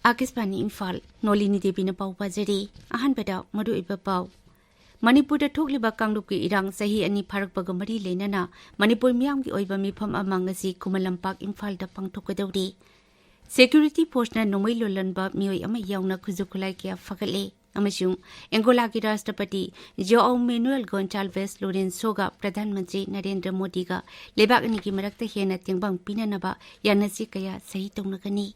Akisbani Imphal Nolini Devi na pau pajari ahan beda madu iba pau Manipur da thokliba kanglup ki irang sahi ani pharakpaga mari leinana Manipur miyam ki oiba mifam amang asi Kumalampak Imphal da pangthokadawri Security force na nomai lolanba miyoi ama yauna khuzukulai kya fagale amasung Angola ki Rashtrapati Joao Manuel Gonçalves Lourenço ga Pradhan Mantri Narendra Modi ga lebak ani ki marakta hena tingbang pinanaba yanasi kaya sahi tongnagani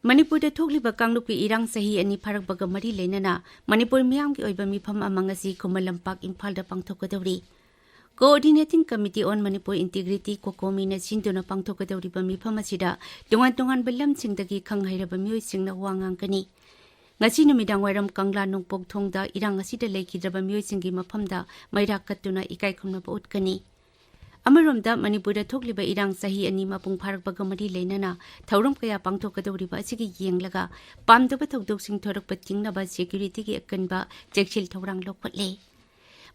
Manipur da thokliba kanglup ki irang sahi ani pharakbaga mari leinana Manipur miyam ki oiba mifam amang asi Kumalampak Imphal da pangthokadawri Coordinating Committee on Manipur Integrity Kokomi na sinduna pangthokadawri ba mifam asida tungan balam singdagi khanghairaba miyoi singna wangang kani ngasi numidang wairam kangla nungpok thongda irang asida leikidraba miyoi singi mafamda mairak katuna ikai khumnaba utkani Amaromda Manipur da thokliba irang sahi ani mapung pharakbaga mari leinana thauram kaya pangthokadawriba asigi yenglaga pamdaba thodok sing thorakpa tingnaba security gi akanba chekchil thorang lokpatle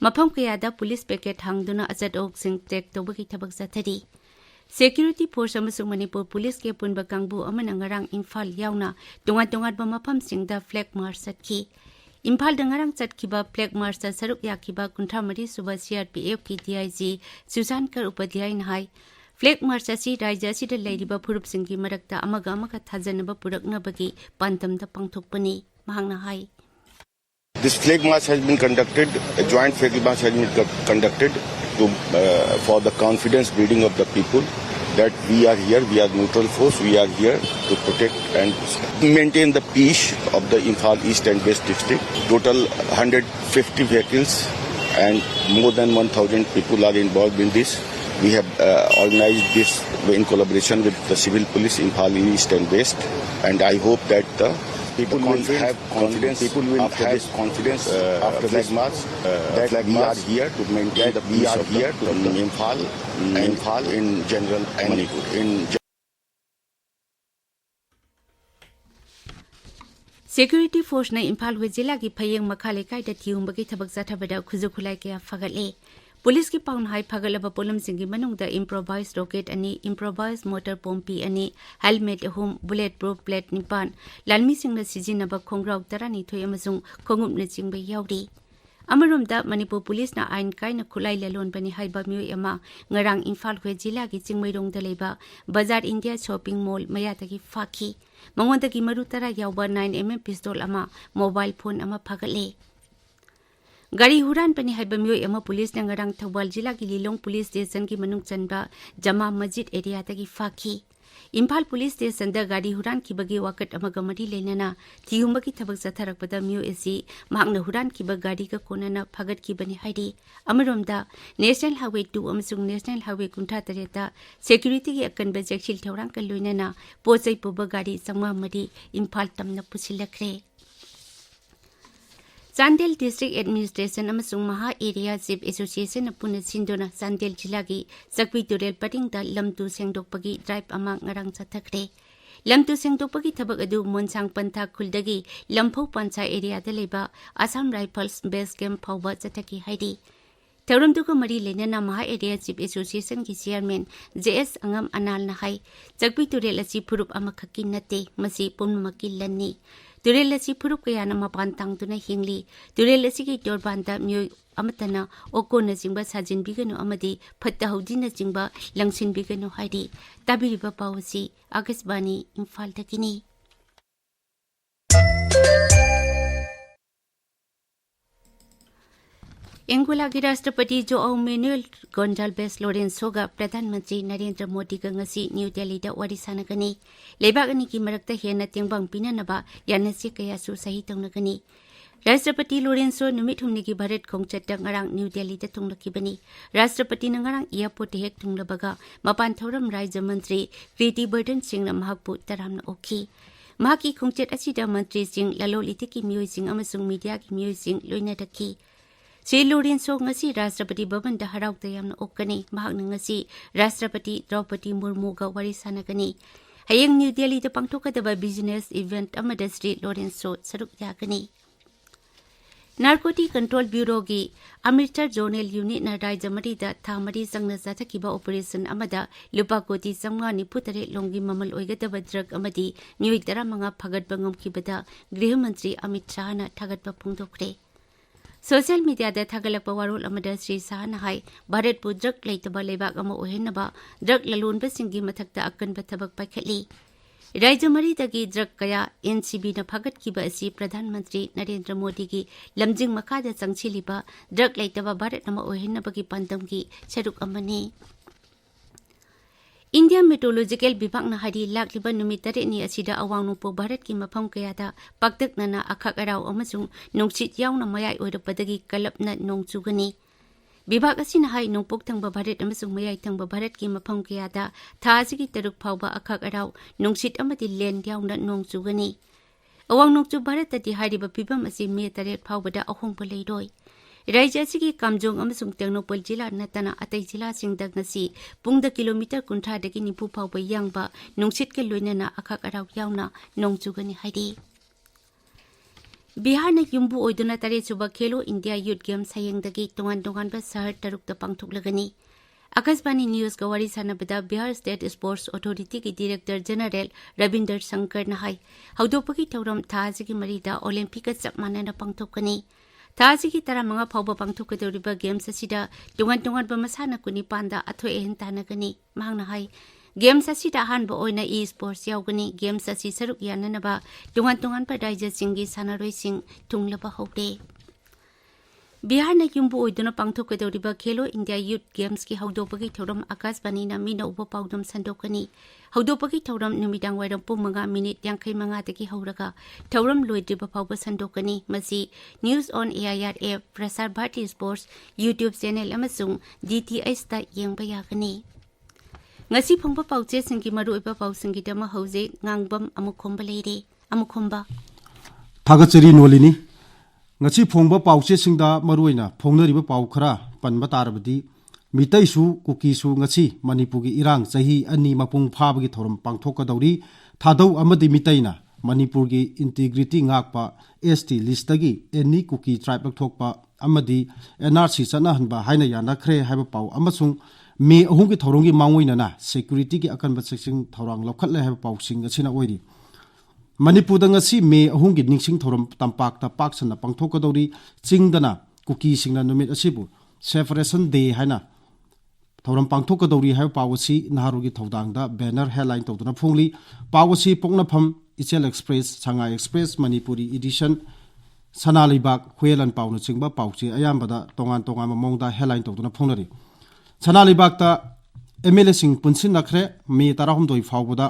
Mafam kaya da police packet hangduna ajadok sing check tobagi thabak sathari Security force amasung Manipur police ke punba kangbu amana ngarang Imphal yauna tungan ba mafam singda flag march satki Imphal dangarang chatkiba flag march sa saruk yakiba kunthamari suba CRPF ki DIG Susankar Upadhyay nahai flag march asi raija si da leiriba phurup singki marakta amaga thajanaba puraknabagi pantamda pangthokpani mahangna hai This flag march has been conducted, a joint flag march has been conducted for the confidence building of the people that we are here, we are neutral force, we are here to protect and maintain the peace of the Imphal East and West district. Total 150 vehicles and more than 1,000 people are involved in this. We have organized this in collaboration with the civil police Imphal East and West, and I hope that people will have confidence. People will have this confidence after this march that we are here to maintain the peace of the Imphal in general and Manipur. Security force na Imphal Wajila ki phayeng makhale kai da thiumbagi thabak zathabada khuzukhulai kaya fagale Police ki paun hai phagalaba polam singi manungda improvised rocket ani improvised motor pompi ani helmet ahum bulletproof plate nipan lalmi singna sijinaba khongrau tarani thoi amasung khongum na chingba yauri Amaromda Manipur police na ain kai na khulai lalon bani haiba miyoi ama ngarang Imphal khwe jila ki chingmairong da leiba Bazar India shopping mall mayatagi fakhi mangondagi maru tara yawba 9mm pistol ama mobile phone ama phagale Gari huran pani haiba miyoi ama police na ngarang Thawbal jila ki Lilong police station ki manung chanba Jama Masjid area tagi fakhi Imphal police station da gari huran ki bagi wakat amaga mari leinana thihumba ki thabak satharakpada miyoi asi mahakna huran ki ba gari ka konana phagat ki bani hairi amaromda National Highway 2 amasung National Highway kuntha tareta security ki akanba jeksil thorang ka loinana pochai puba gari sangma mari Imphal tamna pusilakre Chandel District Administration amasung Maha Area Chief Association apuna sindona Chandel jilagi Sakwi Turel pating da lamtu sengdokpagi drive ama ngarang chathakre lamtu sengdokpagi thabak adu monsang pantha khuldagi lamphau pancha area da leba Assam Rifles Base Camp phawba chathaki haidi Tauramduka mari leinana Maha Area Chief Association ki chairman JS Angam Anal na hai Sakwi Turel asi phurup ama khaki nate masi pumnamaki lanni Turel asi phurup kaya na mapantang tuna hingli Turel asi ki torbanda miyoi amatana oko na jingba sajin bigano amadi phatta haudi na jingba langsin bigano haidi tabiriba pawasi Akisbani Imphal takini Angola ki Rashtrapati Joao Manuel Gonçalves Lourenço ga Pradhan Mantri Narendra Modi ga ngasi New Delhi da wari sanagani lebak ani ki marakta hena tingbang pinanaba yanasi kaya su sahi tongnagani Rashtrapati Lourenço numit humni ki Bharat khongchat da ngarang New Delhi da tunglakibani Rashtrapati na ngarang airport hek tunglabaga mapan thoram Rajya Mantri Kriti Burden Singh na mahakpu taramna okhi mahaki khongchat asida Mantri Singh lalol itiki miyoi Singh amasung media ki miyoi Singh loina dakhi Sri Lourenço ngasi Rashtrapati Bhavan da harauk tayamna okani mahakna ngasi Rashtrapati Draupadi Murmu ga wari sanagani hayeng New Delhi da pangthokadaba business event amada Sri Lourenço saruk yagani narcotic control bureau की Amritsar zonal unit न राज्य मरीदा था मरी संगना जाथकिबा operation अमदा लुपा कोटी 593 LONGi ममल ओइगदबा drug अमदी मियोइ 15 फगतबा ngomkibada गृह मंत्री अमित शाह न थागतबा फोंदोखरे social media दा थागलकबा वारोल अमदा श्री शाह न हाई भारत पु ड्रग लेतबा लेबाक अमा ओहेनबा ड्रग ललोनबसिंगी मथक्ता अकनबा थबक पाइखटली राज्य मरीदगी ड्रग कया एनसीबी न फगतकिबा असि प्रधानमंत्री नरेंद्र मोदी की लमजिंग मखादा चंगसिलिबा ड्रग लेतबा भारत नमा ओहेनबगी पंदमगी सरुक अमनी इंडिया मेट्रोलॉजिकल विभाग न हरी लाखलिबा नुमित तरेनी असिदा अवांगनुपो भारत की मफम कयादा पाक्तकनना अखक अराव अमसुंग नोंगसित यावना मयाय ओइरपदगी कलपना नोंगचुगनी विभाग असिना हाई नोंपोक थंगबा भारत अमसुंग मयाय थंगबा भारत की मफम कयादा थासिगी तरुक फावबा अखक अराव नोंगसित अमदि लेंड यावना नोंगचुगनी अवांग नोंगचु भारत तदि हारिबा फिबम असि मे 8 फावबदा अहोंगबा लेरोय राज्य असिगी कामजोंग अमसुंग टेक्नोपॉल जिला नतना अतै जिला सिंगदा ngasi पुंगदा किलोमीटर 30 दगी निफु फावबा यांगबा नोंगसित के लोइनना अखक अराव यावना नोंगचुगनी हाइदि बिहार ने युम्बु ओइदुना तरे सुबा खेलो इंडिया यूथ गेम्स हयेंगदगी तोंगान तोंगानबा शहर तरुकता पांगथोकलगनी आकाशवाणी न्यूज का वारी सानबदा बिहार स्टेट स्पोर्ट्स अथॉरिटी की डायरेक्टर जनरल रविंदर शंकर नहाई हौदोपगी थौरम थाजिगी मरीदा ओलंपिक चप मानना पांगथोकनी थाजिगी 15 फावबा पांगथोकदौरिबा गेम्स असिदा तोंगान तोंगानबा मसाना कुनि पांदा अथोय एहन तानगनी मांगना हाई गेम्स असिदा अहानबा ओइना ई स्पोर्ट्स यावगनी गेम्स असी सरुक याननबा तोंगान तोंगानबा राज्य सिंगी सानारोइसिंग थुंगलबा हौदे बिहार न युम्बु ओइदुना पांगथोकदौरिबा खेलो इंडिया यूथ गेम्स की हौदोपगी थौरम आकाशवाणी न मिनौबा पाउदम संदोकनी हौदोपगी थौरम नुमिदांग वाइरम पुंग 5 मिनिट 55 दगी हौरगा थौरम लोइद्रिबा फावबा संदोकनी मसी news on AIR app Prasar Bharati sports YouTube channel अमसुंग डीटीएच ता येंगबा यागनी ngasi phongba pauche singki maru iba pausingi dama hauze ngangbam amukhomba leire amukhomba thagachari nolini ngasi phongba pauche singda maruina phongnariba pau khara panba tarabadi mitai su kuki su ngasi manipur gi irang chahi ani mapung phabagi thorum pangthoka dauri thadau amadi mitaina manipur gi integrity ngakpa st list gi any kuki tribe thokpa amadi nrc chana hanba haina yana khre haiba pau amasung मे अहुम की थौरंगी मांगोइना security की अकनब sexting थौरांग लौखटले है पाउसिंग असिना ओइरी मणिपुर दंगसी मे अहुम की निंगसिंग थौरम तंपाकता पाकसना पांगथोकदौरी चिंगदना कुकी सिंगना नुमित असिबु सेपरेशन डे हैना थौरम पांगथोकदौरी है पावसी नहारुगी थौदांगदा बैनर हेडलाइन तौदना फोंगली पावसी Poknapham Ichel Express Sangai Express Manipuri edition सनालिबाग हुएलन पाउन चिंगबा पाउची अयामबदा तोंगान तोंगान मोंगदा हेडलाइन तौदना फोंगनरी सनालिबागता एमएलए सिंह पुनसिन नखरे मे 12 फावबदा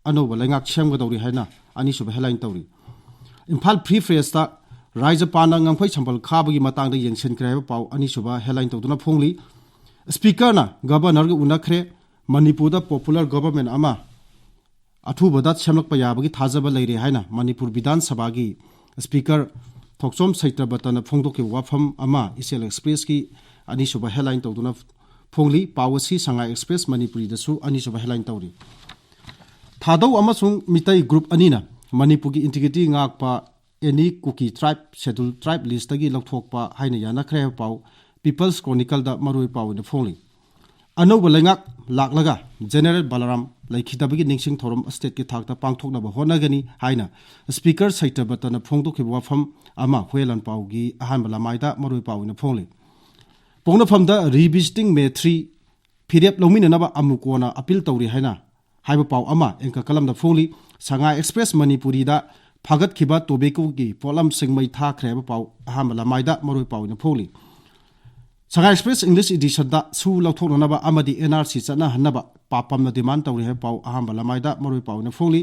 अनोबा लेंगाक सेमगदौरी हैना अनिसुब हेडलाइन तौरी इम्फाल फ्री प्रेसता राज्यपाल ngangphai chambal khabagi matangda yengsin kreba pau अनिसुबा हेडलाइन तौदना फोंगली स्पीकर गवर्नर ग उनखरे मणिपुर दा पॉपुलर गवर्नमेंट अमा अथुबदा सेमलकपा याबगी थाजबा लेरे हैना मणिपुर विधान सभा की स्पीकर थोकसोम सैत्रबतन फोंदोके वाफम अमा इसेल एक्सप्रेस की अनिसुबा हेडलाइन तौदना फोंगली पावसी संगा एक्सप्रेस मणिपुरी दसु अनिसुबा हेडलाइन तौरी थादौ अमसुंग मिtai ग्रुप अनिना मणिपुर की integrity ngakpa any Kuki tribe schedule tribe list तगी लौथोकपा हाइना याना खरे पाउ पीपल्स क्रॉनिकल दा मरुई पाउ ने फोंगली अनौबा लेंगाक लाकलगा जनरल बलराम लैखिदबगी निंगसिंग थोरम स्टेट की थाकता पांगथोकनबा होनागनी हाइना स्पीकर सैत्रबतन फोंगदोके वाफम अमा हुएलन पाउगी अहानबा लमाइदा मरुई पाउ ने फोंगली पोंगनाफमदा रिविजिटिंग मे 3 फिरेप लौमिननबा अमुकोना अपील तौरी हैना हाइबा पाउ अमा एंका कलमदा फोंगली संगा एक्सप्रेस मणिपुरी दा फागत खिबा टोबेको की पोलम सिंगमै थाखरेबा पाउ अहाम लमाइदा मरुई पाउ ने फोंगली संगा एक्सप्रेस इंग्लिश एडिशन दा सु लौथोकनबा अमदी एनआरसी चना हनबा पापमना डिमांड तौरी है पाउ अहाम लमाइदा मरुई पाउ ने फोंगली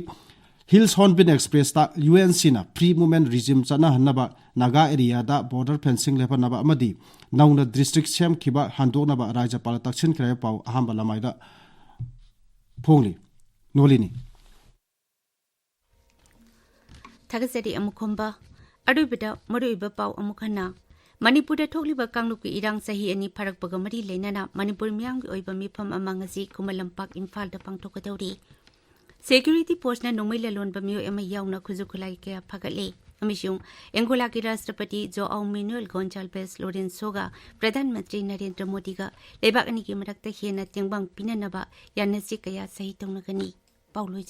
हिल्स हॉर्नबिल एक्सप्रेस ता यूएनसी ना फ्री मूवमेंट रिजिम चना हनबा नागा एरिया दा बॉर्डर फेंसिंग लेफनबा अमदी नौना डिस्ट्रिक्ट सेम खिबा हांदोनबा राज्यपाल तक्सिन खरे पाउ अहाम लमाइदा फोंगली नोलिनी थागसरी अमुखोंबा अरुबदा मरुइबा पाउ अमुखना मणिपुर थोकलिबा कांगलुकी इरांग सही अनि फरकपगा मरी लेनना मणिपुर मियांगी ओइबा मिफम अमंगसी कुमलंपाक इम्फाल दा पांगथोकदौरी सिक्योरिटी फोर्स ना नोंमै ललोनबा मियो एमा यावना खुजु खुलाई के फगले अमिशुंग एंगोला की राष्ट्रपति जोआओ मैनुएल गोंजाल्वेस लोरेंसोगा प्रधानमंत्री नरेंद्र मोदी का लेबाक अनी की मरक्ता हेना तेंगबांग पिननबा यानसी कया सही तौनगनी पाउलोई